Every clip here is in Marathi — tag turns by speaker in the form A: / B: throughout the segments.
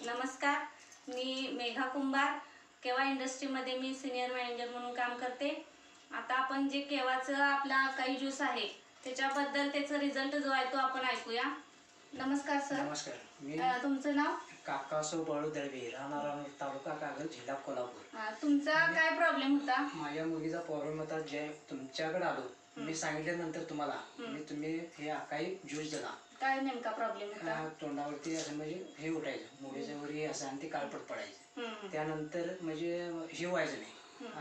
A: नमस्कार, मी मेघा कुंभार, केवा इंडस्ट्रीमध्ये मी सिनियर मॅनेजर म्हणून काम करते. आता आपण जे केवाचं आपला काही ज्यूस आहे त्याच्याबद्दल त्याचा रिझल्ट जो आहे तो आपण ऐकूया. नमस्कार सर.
B: नमस्कार. मी
A: तुमचं नाव?
B: काकासो बाळू दळवी, राहणार तालुका कागल, जिल्हा कोल्हापूर.
A: तुमचा काय प्रॉब्लेम होता?
B: माझ्या मुलीचा प्रॉब्लेम होता. जे तुमच्याकडे आलो, मी सांगितल्यानंतर तुम्हाला तुम्ही हे काही ज्यूस दिला.
A: काय नेमका प्रॉब्लेम होता?
B: तोंडावरती असं म्हणजे हे उठायचं, मुलीच्या वरी असं आणि ते काळपट पडायचं. त्यानंतर म्हणजे हे व्हायचं नाही,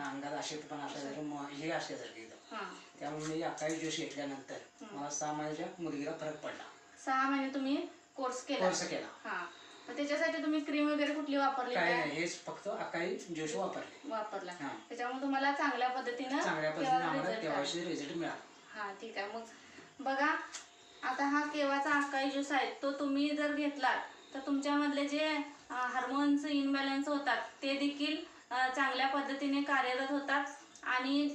B: अंगात अशक्तपणा असायचं, हे असल्यासारखं एकदम. त्यामुळे मी काही ज्यूस घेतल्यानंतर मला 6 महिन्याच्या मुलगीला फरक पडला.
A: 6 महिने तुम्ही कोर्स केला? हा. त्याच्यासाठी तुम्ही क्रीम वगैरे कुठली वापरली?
B: काय नाही, हेच फक्त अकाई ज्यूस वापरला.
A: त्याच्यामुळे तुम्हाला चांगल्या पद्धतीने
B: रिझल्ट मिळाला.
A: हा, ठीक आहे. मग बघा, आता हा केवाचा अकाई ज्यूस आहे तो तुम्ही जर घेतलात तर तुमच्यामधले जे हार्मोन्स इनबॅलन्स होतात ते देखील चांगल्या पद्धतीने कार्यरत होतात आणि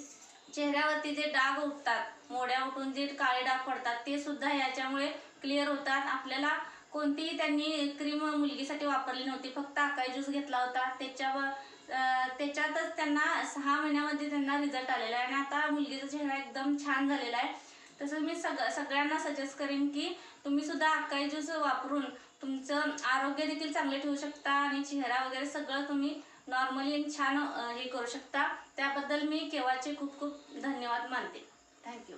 A: चेहऱ्यावरती जे डाग उठतात, मोड्या उठून जे काळे डाग पडतात ते सुद्धा याच्यामुळे क्लिअर होतात. आपल्याला कोणतीही त्यांनी क्रीम मुलगीसाठी वापरली नव्हती, फक्त अकाई ज्यूस घेतला होता. त्याच्यातच त्यांना 6 महिन्यामध्ये त्यांना रिझल्ट आलेला आहे आणि आता मुलगीचा चेहरा एकदम छान झालेला आहे. तसं मी सगळ्यांना सजेस्ट करेन की तुम्ही सुद्धा अकाई ज्यूस वापरून तुमचं आरोग्य देखील चांगले ठेवू शकता आणि चेहरा वगैरे सगळं तुम्ही नॉर्मली छान हे करू शकता. त्याबद्दल मी केवाचे खूप खूप धन्यवाद मानते. थँक्यू.